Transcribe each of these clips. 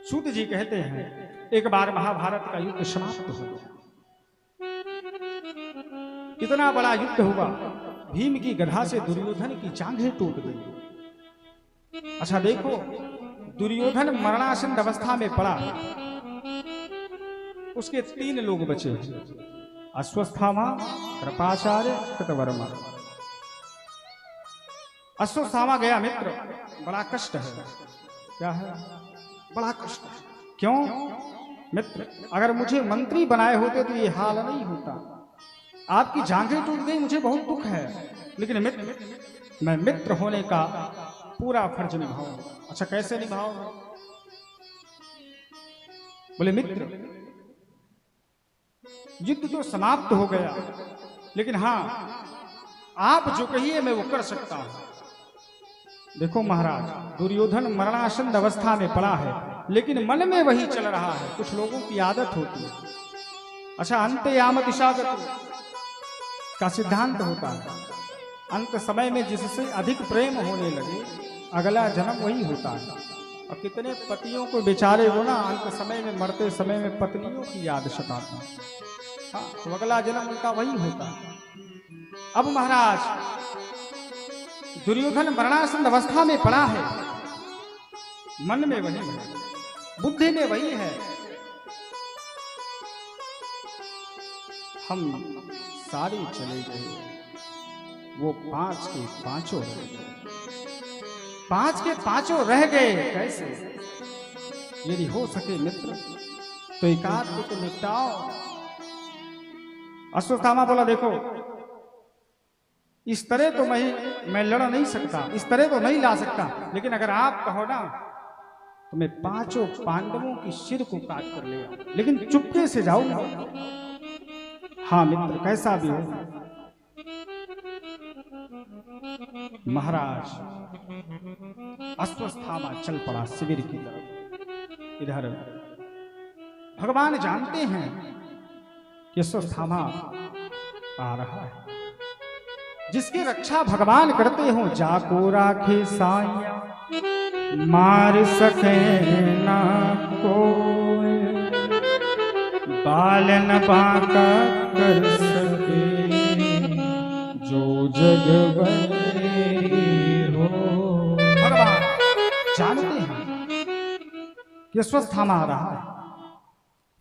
सूत जी कहते हैं एक बार महाभारत का युद्ध समाप्त हो गया। इतना बड़ा युद्ध हुआ, भीम की गधा से दुर्योधन की जांघें टूट गई। अच्छा देखो, दुर्योधन मरणासन अवस्था में पड़ा, उसके 3 लोग बचे, अश्वस्थामा, कृपाचार्य, कृतवर्मा। अश्वस्थामा गया मित्र, बड़ा कष्ट है। क्या है? बड़ा कष्ट है। क्यों मित्र? अगर मुझे मंत्री बनाए होते तो ये हाल नहीं होता। आपकी जांघें टूट गई, मुझे बहुत दुख है, लेकिन मित्र, मैं मित्र होने का पूरा फर्ज निभाऊंगा। अच्छा कैसे निभाऊंगा? बोले मित्र, युद्ध तो समाप्त हो गया, लेकिन हाँ, आप जो कहिए मैं वो कर सकता हूं। देखो महाराज, दुर्योधन मरणासन अवस्था में पड़ा है, लेकिन मन में वही चल रहा है। कुछ लोगों की आदत होती है। अच्छा, अंत याम दिशागत का सिद्धांत होता है, अंत समय में जिससे अधिक प्रेम होने लगे अगला जन्म वही होता है। और कितने पतियों को बेचारे हो ना, अंत समय में मरते समय में पत्नियों की याद सताता है। हाँ, तो अगला जन्म उनका वही होता है। अब महाराज, दुर्योधन मरणासन अवस्था में पड़ा है, मन में वही है, बुद्धि में वही है। हम सारे चले गए, वो 5 के 5 रह गए। 5 के 5 रह गए कैसे? यदि हो सके मित्र तो एकाध को तो निपटाओ। अश्वस्थामा बोला देखो, इस तरह तो मैं लड़ नहीं सकता, इस तरह तो नहीं ला सकता, लेकिन अगर आप कहो ना तो मैं 5 पांडवों की सिर को काट कर ले आऊं, लेकिन चुपके से जाऊंगा। हाँ मित्र, कैसा भी हो। महाराज अश्वस्थामा चल पड़ा शिविर की तरफ। इधर भगवान जानते हैं कि अश्वस्थामा आ रहा है। जिसकी रक्षा भगवान करते हो, जाको राखे साइया मार सके ना कोई, बालन बांका कर सके जो जग हो। भगवान जानते हैं कि अश्वस्थामा आ रहा है।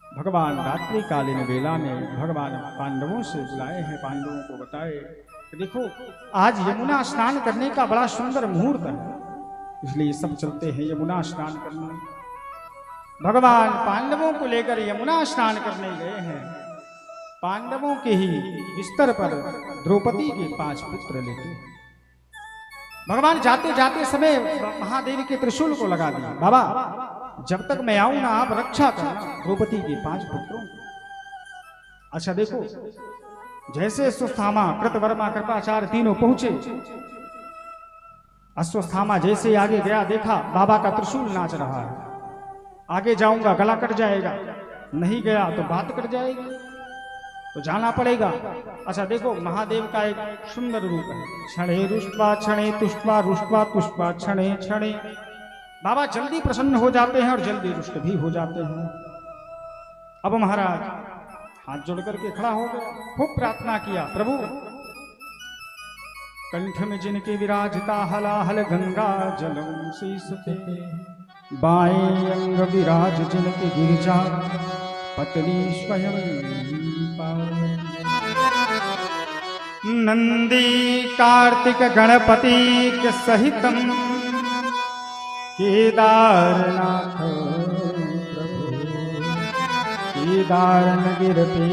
भगवान रात्रिकालीन वेला में भगवान पांडवों से बुलाए हैं, पांडवों को बताए देखो आज यमुना स्नान करने का बड़ा सुंदर मुहूर्त है, इसलिए सब चलते हैं यमुना स्नान करने। भगवान पांडवों को लेकर यमुना स्नान करने गए हैं। पांडवों के ही बिस्तर पर द्रौपदी के 5 पुत्र लेके भगवान जाते जाते समय महादेव के त्रिशूल को लगा दिया। बाबा जब तक मैं आऊं ना, आप रक्षा करना द्रौपदी के 5 पुत्रों। अच्छा देखो, जैसे अश्वस्थामा, कृतवर्मा, कृपाचार्य तीनों पहुंचे, अश्वस्थामा जैसे आगे गया, देखा बाबा का त्रिशूल नाच रहा है। आगे जाऊंगा गला कट जाएगा, नहीं गया तो बात कट जाएगी, तो जाना पड़ेगा। अच्छा देखो, महादेव का एक सुंदर रूप है, क्षणे रुष्टवा क्षणे तुष्टवा रुष्टवा तुष्टवा क्षणे क्षणे। बाबा जल्दी प्रसन्न हो जाते हैं और जल्दी रुष्ट भी हो जाते हैं। अब महाराज हाथ जोड़ करके खड़ा हो गया, खूब प्रार्थना किया, प्रभु कंठ में जिनके विराजता हलाहल गंगा जलम शीसते, बाएं अंग विराज जिनके गिरिजा पत्नी स्वयं नंदी कार्तिक गणपति के सहितम केदारनाथ केदारन गिर पे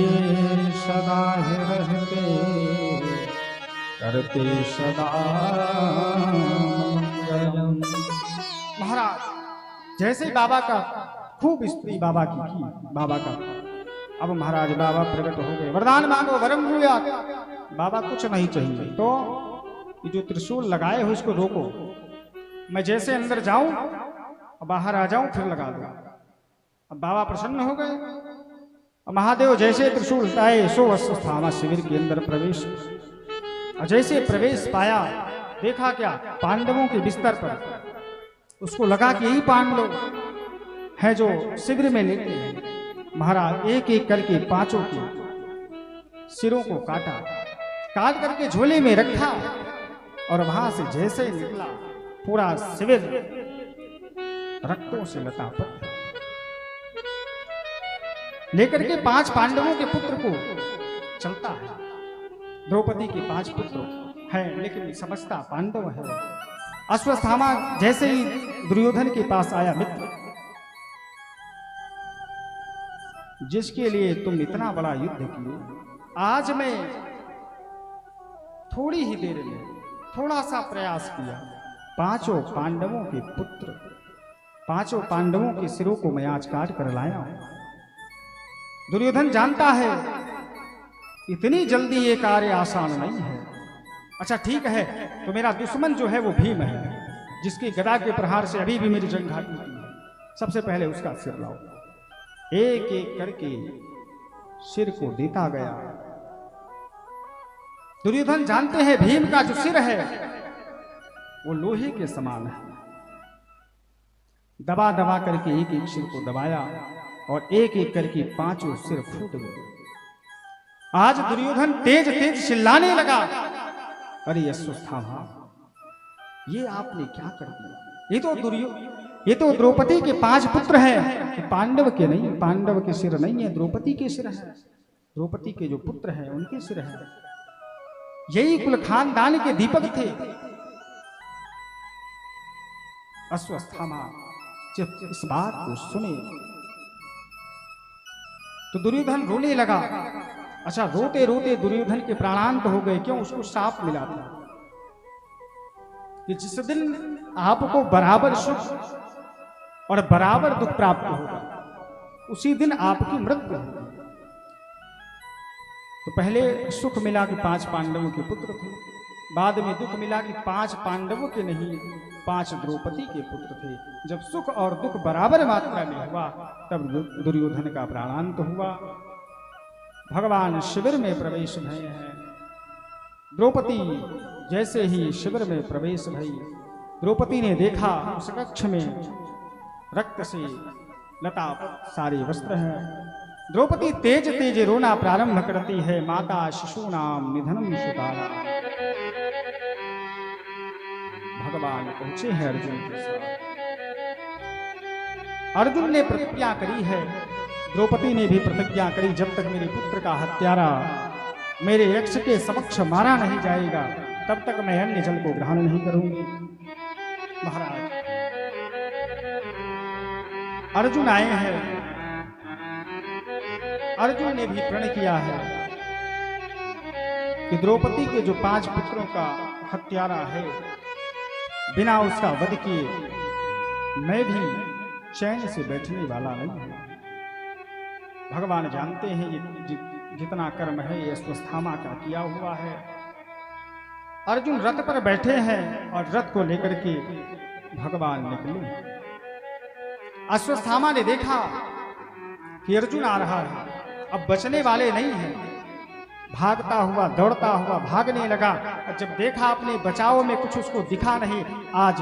सदा रहते करते सदा मंगलम। महाराज जैसे बाबा का खूब स्त्री बाबा की बाबा का। अब महाराज बाबा प्रकट हो गए, वरदान मांगो वरम भूयात्। बाबा कुछ नहीं चाहिए तो ये जो त्रिशूल लगाए हो इसको रोको, मैं जैसे अंदर जाऊं बाहर आ जाऊं फिर लगा दो। अब बाबा प्रसन्न हो गए। महादेव जैसे त्रिशूल उठाए सो अश्वस्थामा शिविर के अंदर प्रवेश। जैसे प्रवेश पाया, देखा क्या, पांडवों के बिस्तर पर उसको लगा कि यही पांडव हैं जो शिविर में लेटे हैं, महाराज एक एक करके पांचों के सिरों को काटा, काट करके झोले में रखा और वहां से जैसे निकला पूरा शिविर रक्तों से लतापट। लेकर के 5 पांडवों के पुत्र को चलता है। द्रौपदी के 5 पुत्र हैं लेकिन समझता पांडव है। अश्वत्थामा जैसे ही दुर्योधन के पास आया, मित्र जिसके लिए तुम इतना बड़ा युद्ध किए, आज मैं थोड़ी ही देर में थोड़ा सा प्रयास किया, 5 पांडवों के पुत्र, 5 पांडवों के सिरों को मैं आज काट कर लाया हूं। दुर्योधन जानता है इतनी जल्दी ये कार्य आसान नहीं है। अच्छा ठीक है, तो मेरा दुश्मन जो है वो भीम है, जिसकी गदा के प्रहार से अभी भी मेरी जंघा टूटी है। सबसे पहले उसका सिर लाओ। एक एक करके सिर को देता गया। दुर्योधन जानते हैं भीम का जो सिर है वो लोहे के समान है। दबा दबा करके एक एक सिर को दबाया और एक एक करके 5 सिर फूट गए। आज दुर्योधन तेज तेज चिल्लाने लगा, अरे अश्वत्थामा, ये आपने क्या कर दिया? ये तो द्रौपदी के 5 पुत्र हैं, पांडव के नहीं, पांडव के सिर नहीं है, द्रौपदी के सिर है। द्रौपदी के जो पुत्र हैं उनके सिर है। यही कुल खानदान के दीपक थे। अश्वत्थामा जब इस बात को सुने तो दुर्योधन रोने लगा। अच्छा, रोते रोते दुर्योधन के प्राणांत हो गए। क्यों? उसको शाप मिला था कि जिस दिन आपको बराबर सुख और बराबर दुख प्राप्त होगा, उसी दिन आपकी मृत्यु होगी। तो पहले सुख मिला कि 5 पांडवों के पुत्र थे, बाद में दुख मिला कि 5 पांडवों के नहीं 5 द्रौपदी के पुत्र थे। जब सुख और दुख बराबर मात्रा में हुआ तब दुर्योधन का प्राणांत हुआ। भगवान शिविर में प्रवेश भय हैं। द्रौपदी जैसे ही शिविर में प्रवेश भई, द्रौपदी ने देखा उस कक्ष में रक्त से लतापट सारे वस्त्र हैं। द्रौपदी तेज तेज रोना प्रारंभ करती है, माता शिशु नाम निधनम सुतारा। भगवान पहुंचे हैं अर्जुन के साथ। अर्जुन ने प्रतिज्ञा करी है, द्रौपदी ने भी प्रतिज्ञा करी, जब तक मेरे पुत्र का हत्यारा मेरे यक्ष के समक्ष मारा नहीं जाएगा तब तक मैं अन्य जल को ग्रहण नहीं करूंगी। महाराज अर्जुन आए हैं, अर्जुन ने भी प्रण किया है कि द्रौपदी के जो 5 पुत्रों का हत्यारा है, बिना उसका वध किए मैं भी चैन से बैठने वाला नहीं हूं। भगवान जानते हैं ये जितना कर्म है ये अश्वत्थामा का किया हुआ है। अर्जुन रथ पर बैठे हैं और रथ को लेकर के भगवान निकले। अश्वत्थामा ने देखा कि अर्जुन आ रहा है, अब बचने वाले नहीं है। भागता हुआ दौड़ता हुआ भागने लगा। जब देखा अपने बचाव में कुछ उसको दिखा नहीं, आज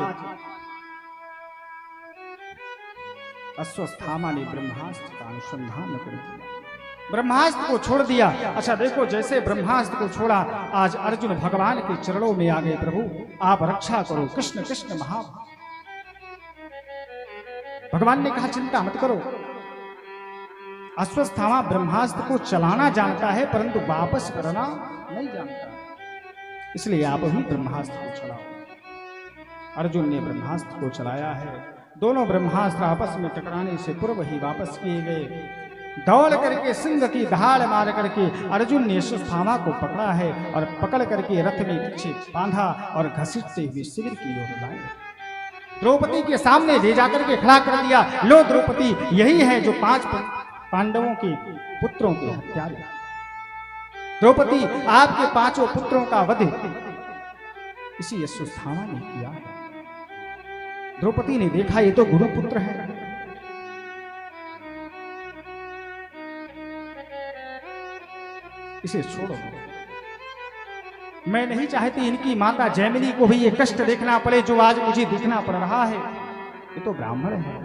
अश्वत्थामा ने ब्रह्मास्त्र का अनुसंधान कर दिया, ब्रह्मास्त्र को छोड़ दिया। अच्छा देखो, जैसे ब्रह्मास्त्र को छोड़ा, आज अर्जुन भगवान के चरणों में आ गए। प्रभु आप रक्षा करो, कृष्ण कृष्ण महा। भगवान ने कहा चिंता मत करो। अश्वत्थामा ब्रह्मास्त्र को चलाना जानता है परंतु वापस करना नहीं जानता, इसलिए आप भी ब्रह्मास्त्र को चलाओ। अर्जुन ने ब्रह्मास्त्र को चलाया है। दोनों ब्रह्मास्त्र आपस में टकराने से पूर्व ही वापस किए गए। दौड़ करके सिंह की दहाड़ मार करके अर्जुन ने अश्वत्थामा को पकड़ा है और पकड़ करके रथ में पीछे बांधा और घसीटते हुए शिविर की ओर लाए। द्रौपदी के सामने ले जाकर के खड़ा कर दिया। लो द्रौपदी, यही है जो 5 पांडवों के पुत्रों के हत्यारे। द्रौपदी, आपके 5 पुत्रों का वध इसी अश्वत्थामा ने किया है। द्रौपदी ने देखा ये तो गुरुपुत्र है। इसे छोड़ो, मैं नहीं चाहती इनकी माता जैमिनी को भी ये कष्ट देखना पड़े जो आज मुझे देखना पड़ रहा है। ये तो ब्राह्मण है।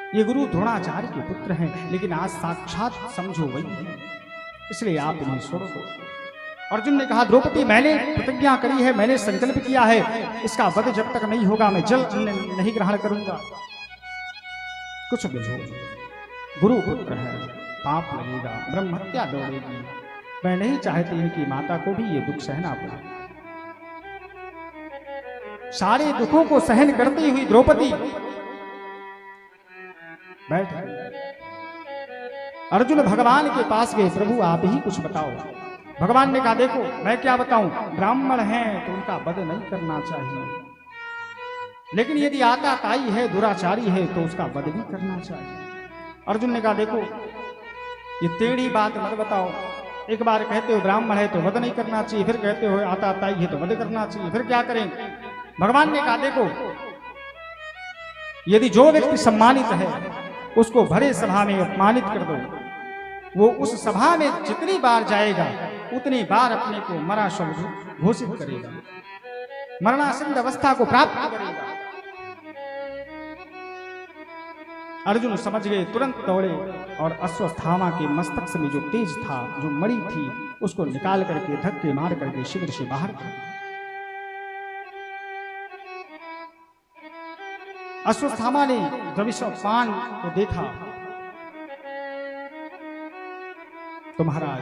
ये गुरु द्रोणाचार्य के पुत्र हैं, लेकिन आज साक्षात समझो वही है, इसलिए आप इन्हें छोड़ दो। अर्जुन ने कहा, द्रौपदी मैंने प्रतिज्ञा करी है, मैंने संकल्प किया है, इसका वध जब तक नहीं होगा मैं जल नहीं ग्रहण करूंगा। कुछ भी हो, गुरु पुत्र है, पाप लगेगा, ब्रह्म हत्या दौड़ेगी। मैं नहीं चाहती इनकी माता को भी ये दुख सहना पड़े। सारे दुखों को सहन करती हुई द्रौपदी बैठ गई। अर्जुन भगवान के पास गए, प्रभु आप ही कुछ बताओ। भगवान ने कहा, देखो मैं क्या बताऊं, ब्राह्मण हैं तो उनका वध नहीं करना चाहिए, लेकिन यदि आताताई है, दुराचारी है तो उसका वध भी करना चाहिए। अर्जुन ने कहा, देखो ये टेढ़ी बात मत बताओ। एक बार कहते हो ब्राह्मण है तो वध नहीं करना चाहिए, फिर कहते हो आताताई है तो वध करना चाहिए, फिर क्या करें? भगवान ने कहा, देखो यदि जो व्यक्ति सम्मानित है उसको भरे सभा में अपमानित कर दो, वो उस सभा में जितनी बार जाएगा उतनी बार अपने को मरा शव घोषित करेगा, मरणासन्न अवस्था को प्राप्त करेगा। अर्जुन समझ गए, तुरंत दौड़े और अश्वत्थामा के मस्तक में जो तेज था, जो मणि थी, उसको निकाल करके धक्के मार करके शिविर से बाहर कर। अश्वत्थामा ने जब इस अपमान को देखा तो महाराज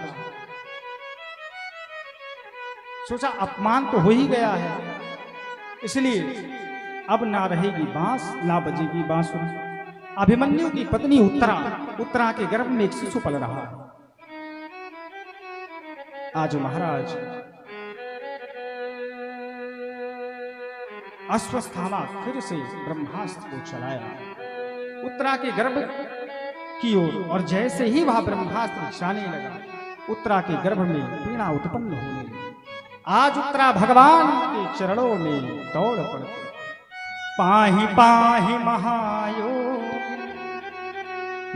सोचा अपमान तो हो ही गया है, इसलिए अब ना रहेगी बांस ना बजेगी बांसुरी। अभिमन्यु की पत्नी उत्तरा के गर्भ में एक शिशु पल रहा। आज महाराज अश्वत्थामा फिर से ब्रह्मास्त्र को चलाया उत्तरा के गर्भ की ओर, और जैसे ही वह ब्रह्मास्त्र जाने लगा, उत्तरा के गर्भ में पीड़ा उत्पन्न होने लगी। आज उत्तरा भगवान के चरणों में दौड़ पड़ती, पाहि पाहि महायोग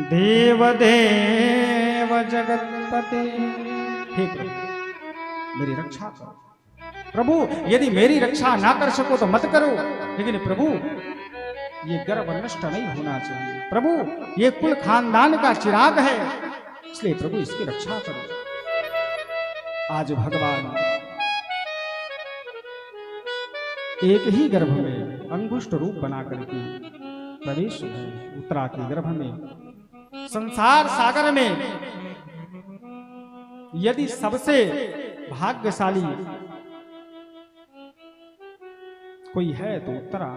देव देव जगतपते। हे प्रभु मेरी रक्षा करो, प्रभु यदि मेरी रक्षा ना कर सको तो मत करो, लेकिन प्रभु ये गर्भ नष्ट नहीं होना चाहिए, प्रभु ये कुल खानदान का चिराग है, इसलिए प्रभु इसकी रक्षा करो। आज भगवान एक ही गर्भ में अंगुष्ठ रूप बना करके प्रवेश है उत्तरा के गर्भ में। संसार सागर में यदि सबसे भाग्यशाली कोई है तो उत्तरा।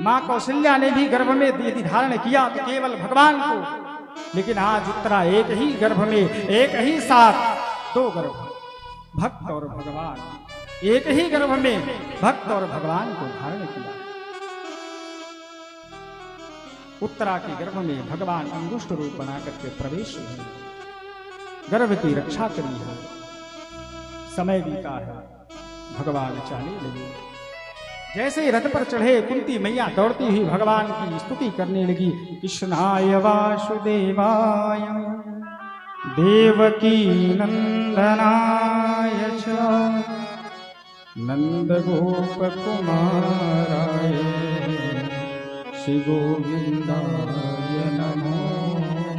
मां कौशल्या ने भी गर्भ में यदि धारण किया तो केवल भगवान को, लेकिन आज उत्तरा एक ही गर्भ में, एक ही साथ दो गर्भ, भक्त और भगवान, एक ही गर्भ में भक्त और भगवान को धारण किया। उत्तरा के गर्भ में भगवान अंगुष्ठ रूप बना करके प्रवेश हुए, गर्भ की रक्षा करी है। समय बीता है, भगवान चाले लगे। जैसे ही रथ पर चढ़े, कुंती मैया दौड़ती हुई भगवान की स्तुति करने लगी। कृष्णाय वासुदेवाय देवकी नंदनाय च नंद गोप कुमाराय श्री गोविंदाय नमो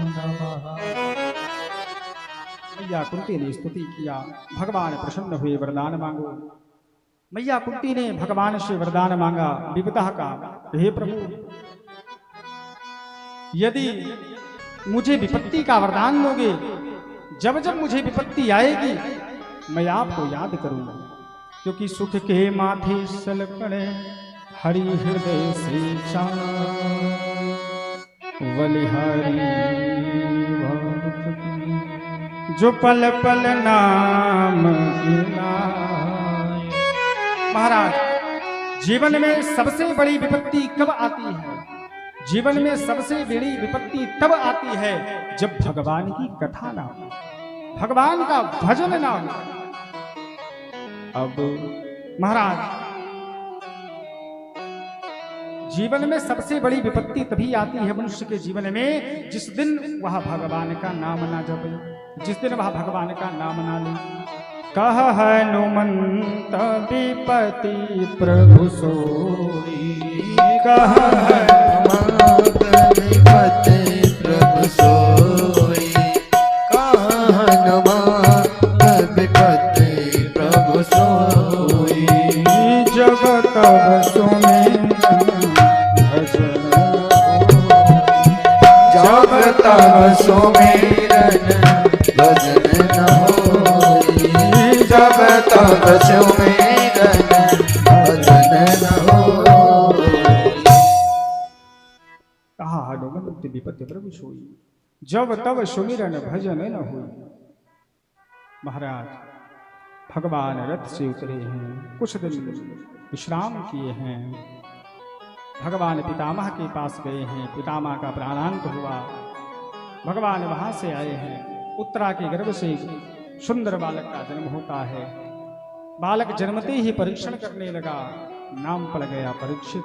नमः। मैया कुंती ने स्तुति किया, भगवान प्रसन्न हुए, वरदान मांगो। मैया कुंती ने भगवान से वरदान मांगा विपदा का, हे प्रभु यदि मुझे विपत्ति का वरदान दोगे, जब जब मुझे विपत्ति आएगी मैं आपको याद करूंगा, क्योंकि सुख के माथे सल पड़े हरि हृदय से बलिहारी जो पल पल नाम गिनाए। महाराज जीवन में सबसे बड़ी विपत्ति कब आती है? जीवन में सबसे बड़ी विपत्ति तब आती है जब भगवान की कथा ना हो, भगवान का भजन ना हो। अब महाराज जीवन में सबसे बड़ी विपत्ति तभी आती है मनुष्य के जीवन में जिस दिन वह भगवान का नाम ना जपे, जिस दिन वह भगवान का नाम ना ले। कह हनुमंत विपत्ति प्रभु सोई, कह हनुमंत सुमिरन भजन जब तब सुमिरन भजन न होई, जब तब सुमिरन भजन न होई। कहा हनुमंत विपति प्रभु सोई, जब तब सुमिरन भजन न हुई। महाराज भगवान रथ से उतरे हैं, कुछ दिन विश्राम किए हैं, भगवान पितामह के पास गए हैं, पितामह का प्राणांत हुआ, भगवान वहां से आए हैं। उत्तरा के गर्भ से सुंदर बालक का जन्म होता है। बालक जन्मते ही परीक्षण करने लगा, नाम पड़ गया परीक्षित।